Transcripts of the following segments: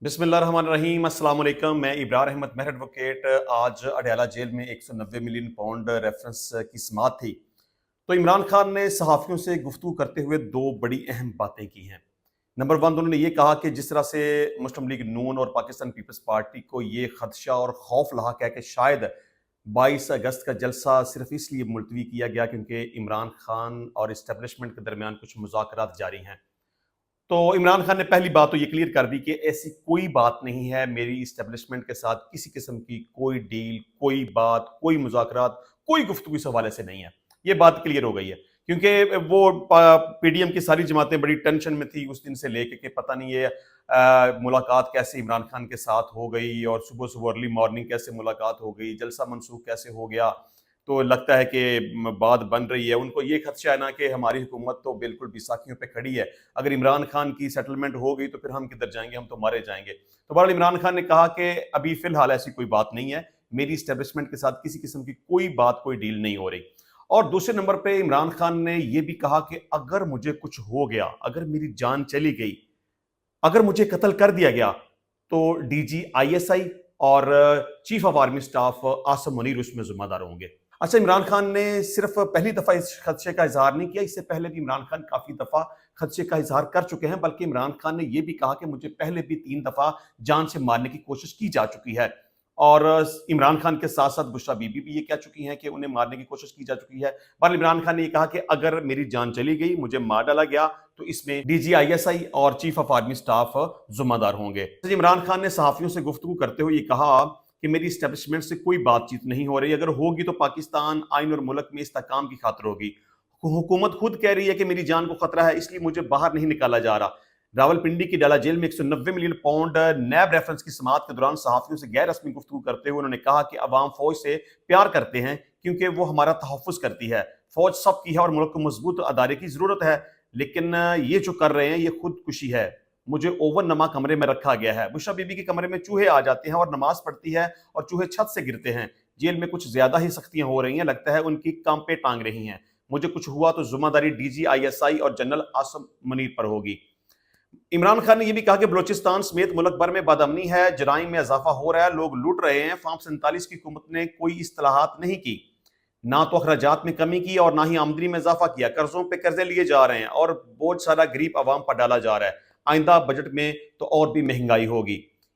बिस्मिल्लाहिर्रहमानिर्रहीम, अस्सलाम वालेकुम। मैं इब्रार अहमद मेहर एडवोकेट। आज अडयाला जेल में 190 मिलियन पाउंड रेफरेंस की समाअत थी। तो इमरान खान ने सहाफ़ियों से गुफ्तगू करते हुए दो बड़ी अहम बातें की हैं। नंबर वन, उन्होंने ये कहा कि जिस तरह से मुस्लिम लीग नून और पाकिस्तान पीपल्स पार्टी को ये खदशा और खौफ लाक है कि शायद 22 अगस्त का जलसा सिर्फ इसलिए मुलतवी किया गया क्योंकि इमरान खान और इस्टेब्लिशमेंट के दरमियान कुछ मुज़ाकरात जारी हैं। तो इमरान खान ने पहली बात तो ये क्लियर कर दी कि ऐसी कोई बात नहीं है, मेरी इस्टेब्लिशमेंट के साथ किसी किस्म की कोई डील, कोई बात, कोई मुज़ाकरात, कोई गुफ्तगू इस हवाले से नहीं है। ये बात क्लियर हो गई है क्योंकि वो पीडीएम की सारी जमातें बड़ी टेंशन में थी उस दिन से लेके कि पता नहीं ये मुलाकात कैसे इमरान खान के साथ हो गई और सुबह सुबह अर्ली मॉर्निंग कैसे मुलाकात हो गई, जलसा मनसूख कैसे हो गया। तो लगता है कि बात बन रही है। उनको ये खदशा है ना कि हमारी हुकूमत तो बिल्कुल बैसाखियों पे खड़ी है, अगर इमरान खान की सेटलमेंट हो गई तो फिर हम किधर जाएंगे, हम तो मारे जाएंगे। तो बहरहाल इमरान खान ने कहा कि अभी फिलहाल ऐसी कोई बात नहीं है, मेरी इस्टेब्लिशमेंट के साथ किसी किस्म की कोई बात, कोई डील नहीं हो रही। और दूसरे नंबर पे इमरान खान ने यह भी कहा कि अगर मुझे कुछ हो गया, अगर मेरी जान चली गई, अगर मुझे कत्ल कर दिया गया, तो डीजी आईएसआई और chief of army staff Asim Munir उसमें जिम्मेदार होंगे। अच्छा, इमरान खान ने सिर्फ पहली दफा इस खदशे का इजहार नहीं किया, इससे पहले भी इमरान खान काफी दफा खदशे का इजहार कर चुके हैं। बल्कि इमरान खान ने यह भी कहा कि मुझे पहले भी 3 दफा जान से मारने की कोशिश की जा चुकी है। और इमरान खान के साथ साथ बुशरा बीबी भी ये कह चुकी हैं कि उन्हें मारने की कोशिश की जा चुकी है। पर इमरान खान ने ये कहा कि अगर मेरी जान चली गई, मुझे मार डाला गया, तो इसमें डीजीआईएसआई और चीफ ऑफ आर्मी स्टाफ जिम्मेदार होंगे। इमरान खान ने सहाफियों से गुफ्तगू करते हुए ये कहा कि मेरी इस्टेब्लिशमेंट से कोई बातचीत नहीं हो रही, अगर होगी तो पाकिस्तान आइन और मुल्क में इस्तेहकाम की खातिर होगी। हुकूमत खुद कह रही है कि मेरी जान को खतरा है, इसलिए मुझे बाहर नहीं निकाला जा रहा। रावलपिंडी की डाला जेल में 190 मिलियन पाउंड नैब रेफरेंस की समाअत के दौरान सहाफियों से गैर रस्मी गुफ्तगू करते हुए उन्होंने कहा कि अवाम फौज से प्यार करते हैं क्योंकि वो हमारा तहफ़्फ़ुज़ करती है, फौज सबकी है और मुल्क को मजबूत अदारे की जरूरत है। लेकिन ये जो कर रहे हैं ये खुदकुशी है, मुझे ओवन नमा कमरे में रखा गया है। बुशरा बीबी के कमरे में चूहे आ जाते हैं और नमाज पढ़ती है और चूहे छत से गिरते हैं। जेल में कुछ ज्यादा ही सख्तियां हो रही हैं, लगता है उनकी कांपे टांग रही हैं। मुझे कुछ हुआ तो जिम्मेदारी डीजीआईएसआई और जनरल आसिम मुनीर पर होगी। इमरान खान ने यह भी कहा कि बलोचिस्तान समेत मुल्क भर में बदअमनी है, जराइम में इजाफा हो रहा है, लोग लूट रहे हैं। फार्म 47 की हुकूमत ने कोई इस्तेलाहात नहीं की, ना तो अखराजात में कमी की और ना ही आमदनी में इजाफा किया। कर्जों पे कर्जे लिए जा रहे हैं और बहुत सारा गरीब आवाम पर डाला जा रहा है। आइंदा बजट में तो और भी महंगाई होगी।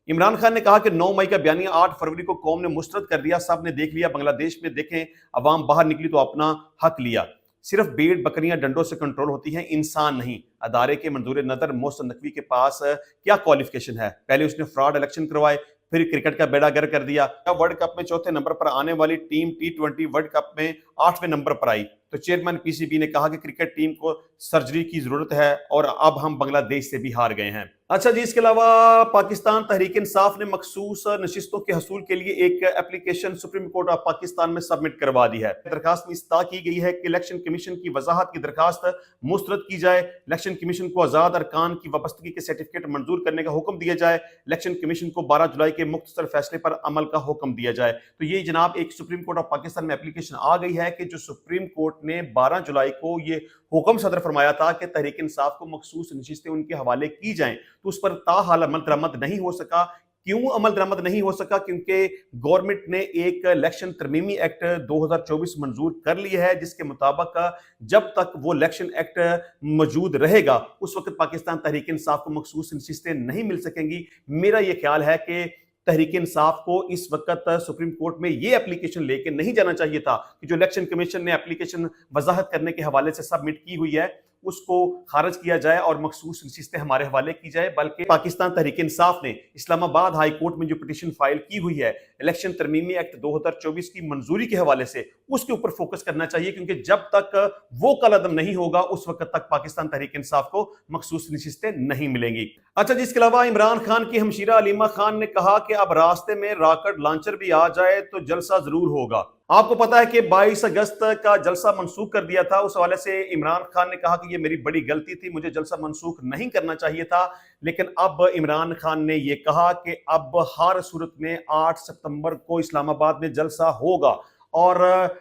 इमरान खान ने कहा कि 9 मई का बयानिया 8 फरवरी को कौम ने मुस्तरद कर दिया, सब ने देख लिया। बांग्लादेश में देखें, अवाम बाहर निकली तो अपना हक लिया। सिर्फ भेड़ बकरियां डंडों से कंट्रोल होती हैं, इंसान नहीं। अदारे के मंजूर नजर मोहसिन नकवी के पास क्या क्वालिफिकेशन है? पहले उसने फ्रॉड इलेक्शन करवाए, फिर क्रिकेट का बेड़ा गर्क कर दिया। वर्ल्ड कप में चौथे नंबर पर आने वाली टीम T20 वर्ल्ड कप में 8वें नंबर पर आई। तो चेयरमैन पीसीबी ने कहा कि क्रिकेट टीम को सर्जरी की जरूरत है और अब हम बांग्लादेश से भी हार गए हैं। अच्छा जी, इसके अलावा पाकिस्तान तहरीक इंसाफ ने मखसूस नशिस्तों के हसूल के लिए एक application supreme court of Pakistan में सबमिट करवा दी है। दरखास्त में इस्ता की गई है कि इलेक्शन कमीशन की वजाहत की दरखास्त मुस्तरद की जाए, इलेक्शन कमीशन को आजाद अरकान की वाबस्तगी के सर्टिफिकेट मंजूर करने का हुक्म दिया जाए, इलेक्शन कमीशन को 12 जुलाई के मुख्तसर फैसले पर अमल का हुक्म दिया जाए। तो ये जनाब एक सुप्रीम कोर्ट ऑफ पाकिस्तान में एप्लीकेशन आ गई है कि जो सुप्रीम कोर्ट ने 12 जुलाई को ये हुक्म सदर फरमाया था कि तहरीक इंसाफ को मखसूस नशिस्तें उनके हवाले की जाएं, तो उस पर ताहाल अमल दरामद नहीं हो सका। क्यों अमल दरामद नहीं हो सका? क्योंकि गवर्नमेंट ने एक इलेक्शन तरमीमी एक्ट 2024 मंजूर कर लिया है, जिसके मुताबिक जब तक वो इलेक्शन एक्ट मौजूद रहेगा उस वक्त पाकिस्तान तहरीक इंसाफ को मखसूस नशिस्तें नहीं मिल सकेंगी। मेरा ये ख्याल है कि तहरीक इंसाफ को इस वक्त सुप्रीम कोर्ट में ये एप्लीकेशन लेके नहीं जाना चाहिए था कि जो इलेक्शन कमीशन ने एप्लीकेशन वजाहत करने के हवाले से सबमिट की हुई है उसको खारिज किया जाए और मखसूस नशिस्तें हमारे हवाले की जाए। बल्कि पाकिस्तान तहरीक इंसाफ ने इस्लामाबाद हाई कोर्ट में जो पिटीशन फाइल की हुई है इलेक्शन तरमीमी एक्ट 2024 की मंजूरी के हवाले से, उसके ऊपर फोकस करना चाहिए, क्योंकि जब तक वो कलअदम नहीं होगा उस वक्त तक पाकिस्तान तहरीक इंसाफ को मखसूस नशिस्तें नहीं मिलेंगी। अच्छा जी, इसके अलावा इमरान खान की हमशीरा अलीमा खान ने कहा कि अब रास्ते में रॉकेट लॉन्चर भी आ जाए तो जलसा जरूर होगा। आपको पता है कि 22 अगस्त का जलसा मनसूख कर दिया था। उस हवाले से इमरान खान ने कहा कि ये मेरी बड़ी गलती थी, मुझे जलसा मनसूख नहीं करना चाहिए था। लेकिन अब इमरान खान ने यह कहा कि अब हर सूरत में 8 सितंबर को इस्लामाबाद में जलसा होगा اور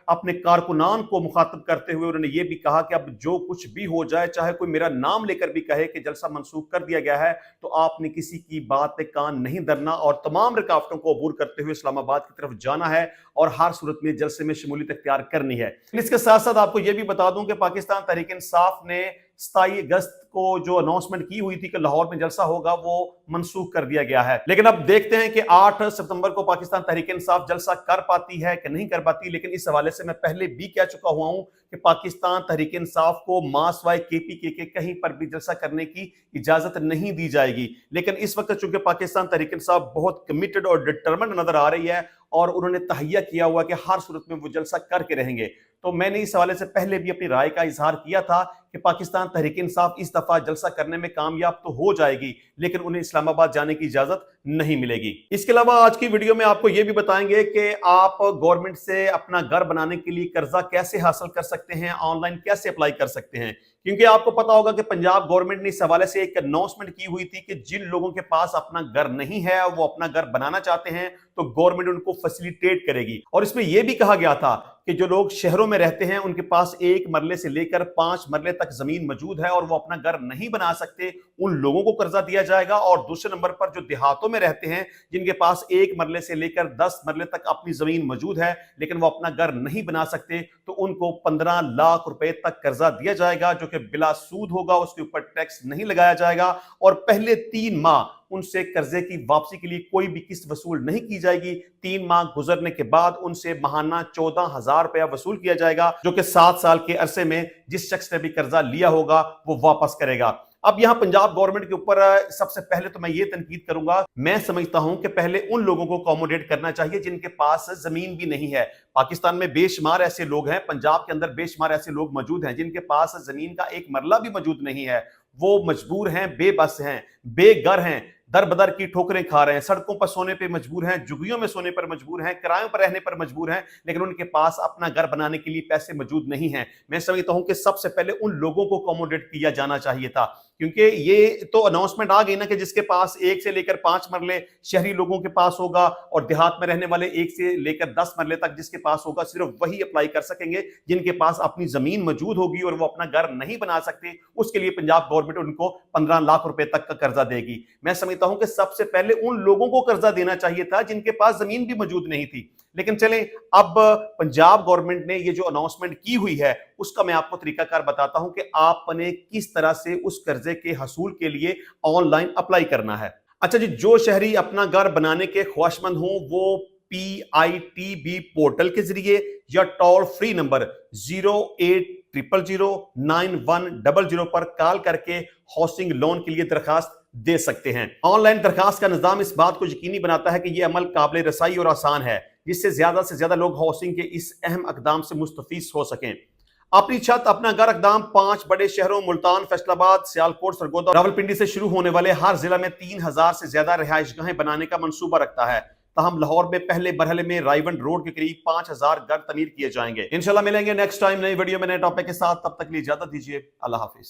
अपने कारकुनान को मुखातब करते हुए उन्होंने ये भी कहा कि अब जो कुछ भी हो जाए, चाहे कोई मेरा नाम लेकर भी कहे कि जलसा मनसूख कर दिया गया है, तो आपने किसी की बात पे कान नहीं धरना और तमाम रुकावटों को अबूर करते हुए इस्लामाबाद की तरफ जाना है और हर सूरत में जलसे में शमूलियत इख्तियार करनी है। इसके साथ साथ आपको यह भी बता दूं कि पाकिस्तान तहरीक इंसाफ ने 27 अगस्त को जो अनाउंसमेंट की हुई थी कि लाहौर में जलसा होगा, वो मनसूख कर दिया गया है। लेकिन अब देखते हैं कि 8 सितंबर को पाकिस्तान तहरीक इंसाफ जलसा कर पाती है कि नहीं कर पाती। लेकिन इस हवाले से मैं पहले भी कह चुका हुआ हूं कि पाकिस्तान तहरीक इंसाफ को मासवाए केपीके के कहीं पर भी जलसा करने की इजाजत नहीं दी जाएगी। लेकिन इस वक्त चूंकि पाकिस्तान तहरीक इंसाफ बहुत कमिटेड और डिटरमिन्ड नजर आ रही है और उन्होंने तहैया किया हुआ कि हर सूरत में वो जलसा करके रहेंगे, तो मैंने इस हवाले से पहले भी अपनी राय का इजहार किया था कि पाकिस्तान तहरीक इंसाफ इस दफा जलसा करने में कामयाब तो हो जाएगी, लेकिन उन्हें इस्लामाबाद जाने की इजाजत नहीं मिलेगी। इसके अलावा आज की वीडियो में आपको यह भी बताएंगे कि आप गवर्नमेंट से अपना घर बनाने के लिए कर्जा कैसे हासिल कर सकते हैं, ऑनलाइन कैसे अप्लाई कर सकते हैं। क्योंकि आपको पता होगा कि पंजाब गवर्नमेंट ने इस हवाले से एक अनाउंसमेंट की हुई थी कि जिन लोगों के पास अपना घर नहीं है, वो अपना घर बनाना चाहते हैं, तो गवर्नमेंट उनको फैसिलिटेट करेगी। और इसमें यह भी कहा गया था कि जो लोग शहरों में रहते हैं, उनके पास 1 मरले से लेकर 5 मरले तक जमीन मौजूद है और वो अपना घर नहीं बना सकते, उन लोगों को कर्जा दिया जाएगा। और दूसरे नंबर पर जो देहातों में रहते हैं, जिनके पास 1 मरले से लेकर 10 मरले तक अपनी जमीन मौजूद है लेकिन वो अपना घर नहीं बना सकते, तो उनको 15 लाख रुपए तक कर्जा दिया जाएगा, जो कि बिला सूद होगा, उसके ऊपर टैक्स नहीं लगाया जाएगा और पहले 3 माह उनसे कर्जे की वापसी के लिए कोई भी किस्त वसूल नहीं की जाएगी। 3 माह गुजरने के बाद उनसे माहाना 14,000 रुपया वसूल किया जाएगा, जो कि 7 साल के अरसे में जिस शख्स ने भी कर्जा लिया होगा वो वापस करेगा। अब यहां पंजाब गवर्नमेंट के ऊपर सबसे पहले तो मैं ये तनकीद करूंगा, मैं समझता हूं कि पहले उन लोगों को अकोमोडेट करना चाहिए जिनके पास जमीन भी नहीं है। पाकिस्तान में बेशुमार ऐसे लोग हैं, पंजाब के अंदर बेशुमार ऐसे लोग मौजूद हैं जिनके पास जमीन का 1 मरला भी मौजूद नहीं है। वो मजबूर हैं, बेबस हैं, बेघर हैं, दर बदर की ठोकरें खा रहे हैं, सड़कों पर सोने पे मजबूर हैं, झुग्गियों में सोने पर मजबूर हैं, किरायों पर रहने पर मजबूर हैं, लेकिन उनके पास अपना घर बनाने के लिए पैसे मौजूद नहीं हैं। मैं समझता हूं कि सबसे पहले उन लोगों को अकोमोडेट किया जाना चाहिए था, क्योंकि ये तो अनाउंसमेंट आ गई ना कि जिसके पास 1 से लेकर 5 मरले शहरी लोगों के पास होगा और देहात में रहने वाले 1 से लेकर 10 मरले तक जिसके पास होगा, सिर्फ वही अप्लाई कर सकेंगे जिनके पास अपनी जमीन मौजूद होगी और वो अपना घर नहीं बना सकते। उसके लिए पंजाब गवर्नमेंट उनको 15 लाख रुपए तक का कर्जा देगी। मैं समझता हूं कि सबसे पहले उन लोगों को कर्जा देना चाहिए था जिनके पास जमीन भी मौजूद नहीं थी। लेकिन चलें, अब पंजाब गवर्नमेंट ने ये जो अनाउंसमेंट की हुई है उसका मैं आपको तरीकाकार बताता हूं कि आपने किस तरह से उस कर्जे के हसूल के लिए ऑनलाइन अप्लाई करना है। अच्छा जी, जो शहरी अपना घर बनाने के ख्वाहिशमंद हों वो PITB पोर्टल के जरिए या टोल फ्री नंबर 0800091100 पर कॉल करके हाउसिंग लोन के लिए दरखास्त दे सकते हैं। ऑनलाइन दरखास्त का निजाम इस बात को यकीनी बनाता है कि यह अमल काबिल रसाई और आसान है, जिससे ज्यादा से ज्यादा लोग हाउसिंग के इस अहम इकदाम से मुस्तफीज हो सकें। अपनी छत अपना घर इकदाम 5 बड़े शहरों मुल्तान, फैसलाबाद, सियालकोट, सरगोदा, रावलपिंडी से शुरू होने वाले हर जिला में 3000 से ज्यादा रिहाइशगाहें बनाने का मंसूबा रखता है। ताहम लाहौर में पहले मरहले में रायवंड रोड के करीब 5000 घर तमीर किए जाएंगे। इंशाल्लाह मिलेंगे नेक्स्ट टाइम नई वीडियो में नए टॉपिक के साथ। तब तक के लिए इजाजत दीजिए। अल्लाह हाफिज।